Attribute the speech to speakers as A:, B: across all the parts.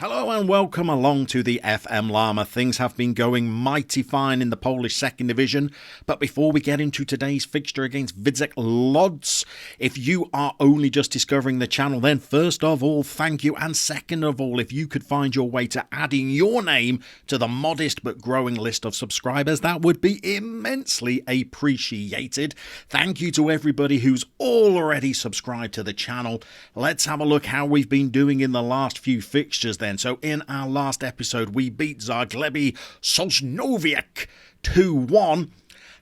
A: Hello and welcome along to the FM LLaMa. Things have been going mighty fine in the Polish second division, but before we get into today's fixture against Widzek Łódź, if you are only just discovering the channel, then first of all, thank you, and second of all, if you could find your way to adding your name to the modest but growing list of subscribers, that would be immensely appreciated. Thank you to everybody who's already subscribed to the channel. Let's have a look how we've been doing in the last few fixtures then. So in our last episode, we beat Zagłębie Sosnowiec 2-1.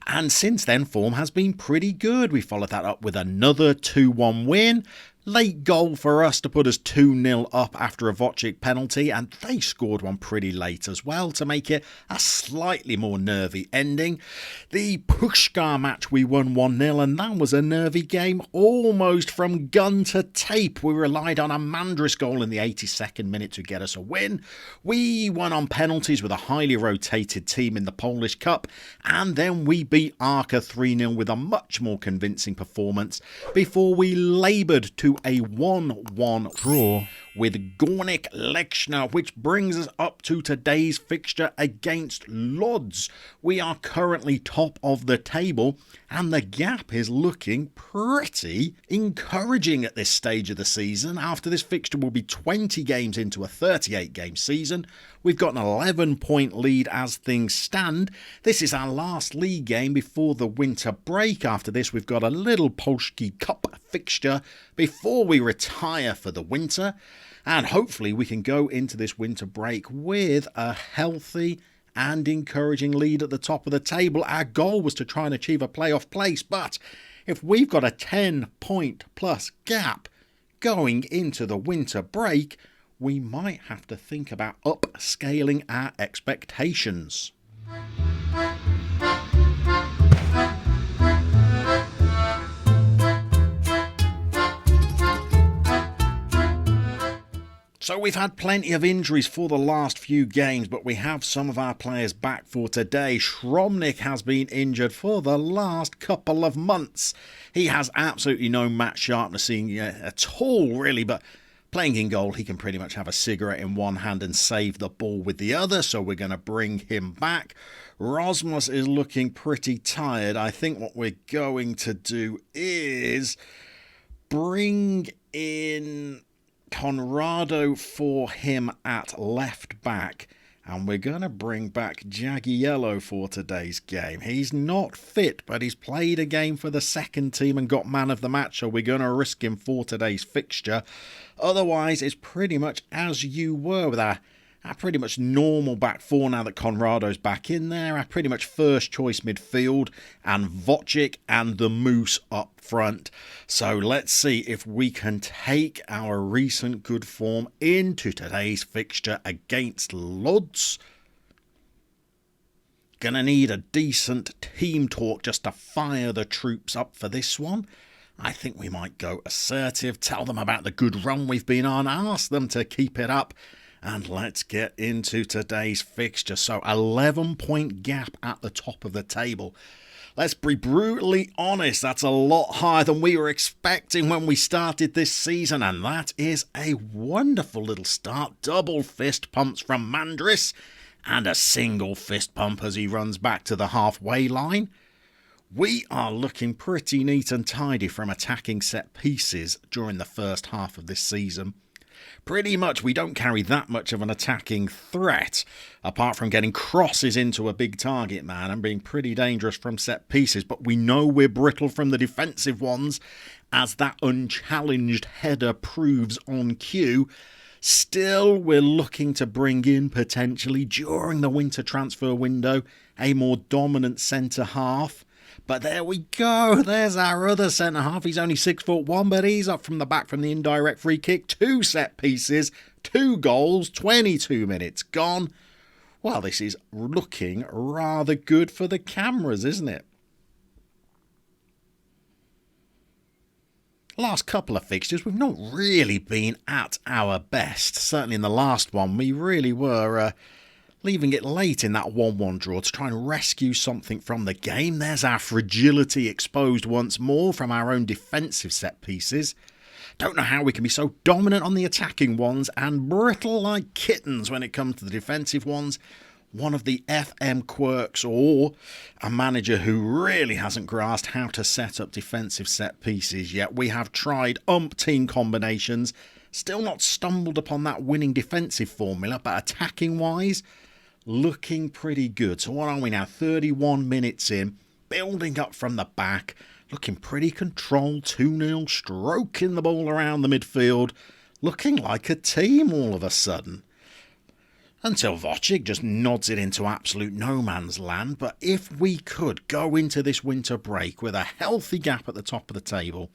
A: And since then, form has been pretty good. We followed that up with another 2-1 win. Late goal for us to put us 2-0 up after a Wojciech penalty, and they scored one pretty late as well to make it a slightly more nervy ending. The Pushkar match we won 1-0, and that was a nervy game almost from gun to tape. We relied on a Mandris goal in the 82nd minute to get us a win. We won on penalties with a highly rotated team in the Polish Cup, and then we beat Arka 3-0 with a much more convincing performance before we laboured to a 1-1 draw with Górnik Lechna, which brings us up to today's fixture against Łódź. We are currently top of the table, and the gap is looking pretty encouraging at this stage of the season. After this fixture, we'll be 20 games into a 38-game season. We've got an 11-point lead as things stand. This is our last league game before the winter break. After this, we've got a little Polski Cup fixture before we retire for the winter. And hopefully we can go into this winter break with a healthy and encouraging lead at the top of the table. Our goal was to try and achieve a playoff place, but if we've got a 10-point plus gap going into the winter break, we might have to think about upscaling our expectations. So we've had plenty of injuries for the last few games, but we have some of our players back for today. Shromnik has been injured for the last couple of months. He has absolutely no match sharpness at all, really, but playing in goal, he can pretty much have a cigarette in one hand and save the ball with the other, so we're going to bring him back. Rosmus is looking pretty tired. I think what we're going to do is bring in Conrado for him at left back, and we're going to bring back Jagiello for today's game. He's not fit, but he's played a game for the second team and got man of the match, so we're going to risk him for today's fixture. Otherwise, it's pretty much as you were with our pretty much normal back four now that Conrado's back in there. Our pretty much first choice midfield, and Wojciech and the Moose up front. So let's see if we can take our recent good form into today's fixture against Łódź. Gonna need a decent team talk just to fire the troops up for this one. I think we might go assertive, tell them about the good run we've been on, ask them to keep it up. And let's get into today's fixture. So 11-point gap at the top of the table. Let's be brutally honest, that's a lot higher than we were expecting when we started this season. And that is a wonderful little start. Double fist pumps from Mandris and a single fist pump as he runs back to the halfway line. We are looking pretty neat and tidy from attacking set pieces during the first half of this season. Pretty much we don't carry that much of an attacking threat, apart from getting crosses into a big target man and being pretty dangerous from set pieces, but we know we're brittle from the defensive ones, as that unchallenged header proves on cue. Still, we're looking to bring in, potentially, during the winter transfer window, a more dominant centre-half. But there we go, there's our other centre-half. He's only 6'1", but he's up from the back from the indirect free kick. 2 set pieces, 2 goals, 22 minutes gone. Well, this is looking rather good for the cameras, isn't it? Last couple of fixtures, we've not really been at our best. Certainly in the last one, we really were leaving it late in that 1-1 draw to try and rescue something from the game. There's our fragility exposed once more from our own defensive set pieces. Don't know how we can be so dominant on the attacking ones and brittle like kittens when it comes to the defensive ones. One of the FM quirks, or a manager who really hasn't grasped how to set up defensive set pieces yet. We have tried umpteen combinations, still not stumbled upon that winning defensive formula, but attacking wise, looking pretty good. So what are we now? 31 minutes in, building up from the back, looking pretty controlled, 2-0, stroking the ball around the midfield, looking like a team all of a sudden. Until Wojcik just nods it into absolute no man's land. But if we could go into this winter break with a healthy gap at the top of the table,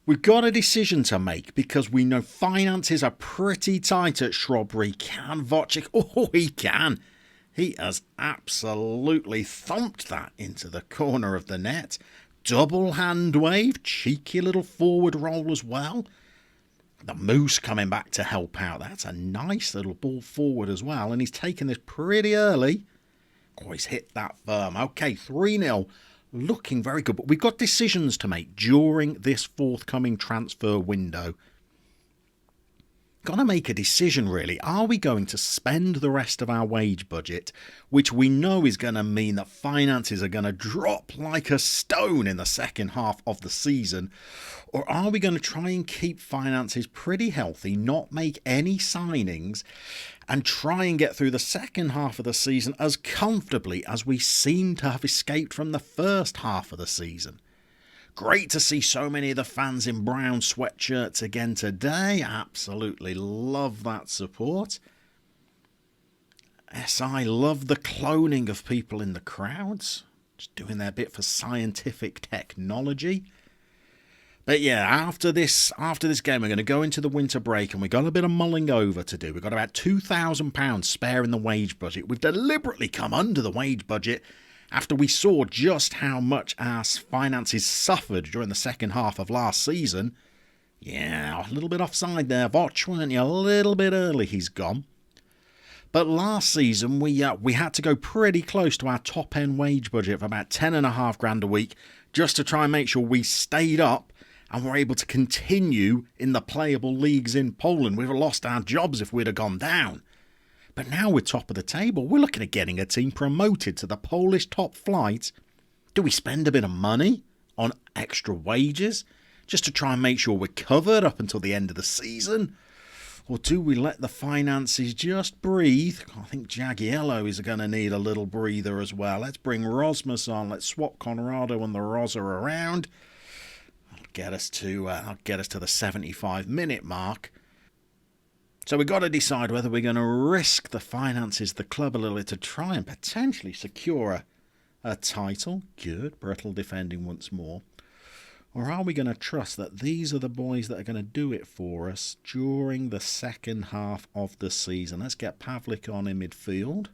A: we've got a decision to make because we know finances are pretty tight at Shrewsbury. Can Wojcik? Oh, he can. He has absolutely thumped that into the corner of the net. Double hand wave, cheeky little forward roll as well. The Moose coming back to help out. That's a nice little ball forward as well. And he's taken this pretty early. Oh, he's hit that firm. Okay, 3-0. Looking very good. But we've got decisions to make during this forthcoming transfer window. Got to make a decision really. Are we going to spend the rest of our wage budget, which we know is going to mean that finances are going to drop like a stone in the second half of the season? Or are we going to try and keep finances pretty healthy, not make any signings, and try and get through the second half of the season as comfortably as we seem to have escaped from the first half of the season? Great to see so many of the fans in brown sweatshirts again today. Absolutely love that support. Yes, I love the cloning of people in the crowds. Just doing their bit for scientific technology. But yeah, after this game, we're going to go into the winter break and we've got a bit of mulling over to do. We've got about £2,000 spare in the wage budget. We've deliberately come under the wage budget after we saw just how much our finances suffered during the second half of last season. Yeah, a little bit offside there, Voch, weren't you? A little bit early he's gone. But last season, we had to go pretty close to our top-end wage budget of about £10,500 a week just to try and make sure we stayed up and were able to continue in the playable leagues in Poland. We'd have lost our jobs if we'd have gone down. But now we're top of the table. We're looking at getting a team promoted to the Polish top flight. Do we spend a bit of money on extra wages just to try and make sure we're covered up until the end of the season? Or do we let the finances just breathe? I think Jagiello is going to need a little breather as well. Let's bring Rosmus on. Let's swap Conrado and the Rosa around. That'll get us to the 75-minute mark. So we've got to decide whether we're going to risk the finances, the club a little bit, to try and potentially secure a title. Good, Brittle defending once more. Or are we going to trust that these are the boys that are going to do it for us during the second half of the season? Let's get Pavlik on in midfield.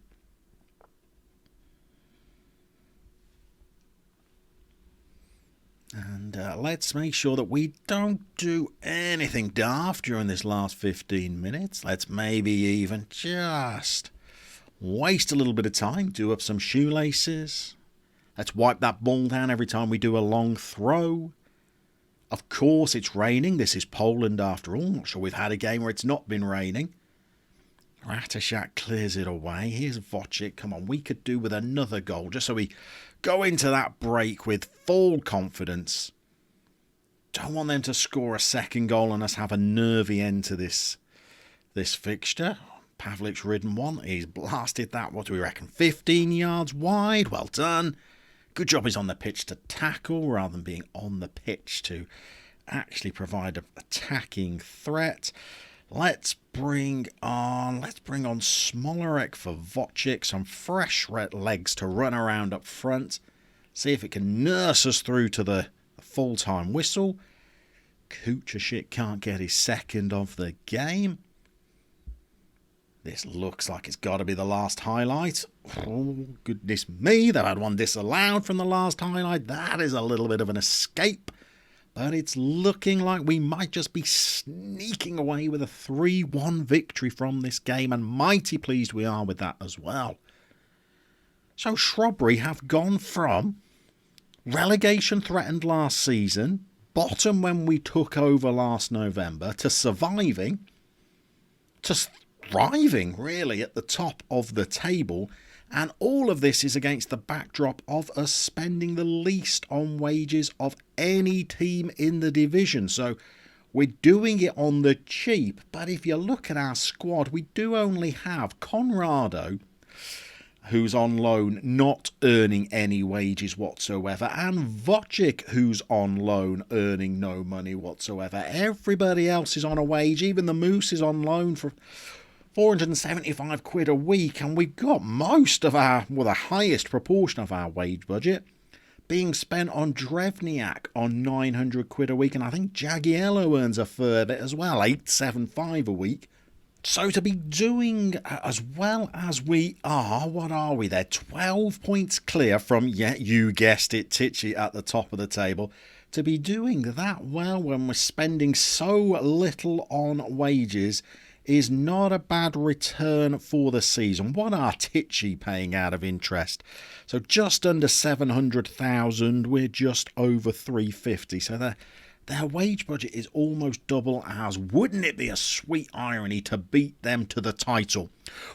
A: And let's make sure that we don't do anything daft during this last 15 minutes. Let's maybe even just waste a little bit of time, do up some shoelaces. Let's wipe that ball down every time we do a long throw. Of course, it's raining. This is Poland after all. Not sure we've had a game where it's not been raining. Ratashak clears it away. Here's Wojcik. Come on, we could do with another goal just so we go into that break with full confidence. Don't want them to score a second goal and us have a nervy end to this fixture. Pavlik's ridden one. He's blasted that, what do we reckon, 15 yards wide. Well done. Good job he's on the pitch to tackle rather than being on the pitch to actually provide an attacking threat. Let's bring on Smolarek for Wojcik. Some fresh red legs to run around up front. See if it can nurse us through to the full-time whistle. Kuchashik can't get his second of the game. This looks like it's got to be the last highlight. Oh, goodness me. They've had one disallowed from the last highlight. That is a little bit of an escape. But it's looking like we might just be sneaking away with a 3-1 victory from this game. And mighty pleased we are with that as well. So Shrewsbury have gone from relegation threatened last season bottom when we took over last November to surviving to thriving really at the top of the table. And all of this is against the backdrop of us spending the least on wages of any team in the division. So we're doing it on the cheap. But if you look at our squad, we do only have Conrado, who's on loan, not earning any wages whatsoever, and Vocic, who's on loan, earning no money whatsoever. Everybody else is on a wage. Even the Moose is on loan for 475 quid a week, and we've got most of our, well, the highest proportion of our wage budget being spent on Drevniak on 900 quid a week, and I think Jagiello earns a fair bit as well, 875 a week. So to be doing as well as we are, what are we there? 12 points clear from, yeah, you guessed it, Tichy at the top of the table. To be doing that well when we're spending so little on wages is not a bad return for the season. What are Tichy paying out of interest? So just under 700,000, we're just over 350. So their wage budget is almost double ours. Wouldn't it be a sweet irony to beat them to the title?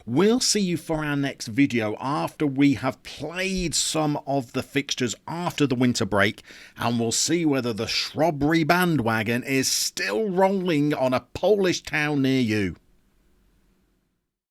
A: We'll see you for our next video after we have played some of the fixtures after the winter break, and we'll see whether the Shrubbery bandwagon is still rolling on a Polish town near you.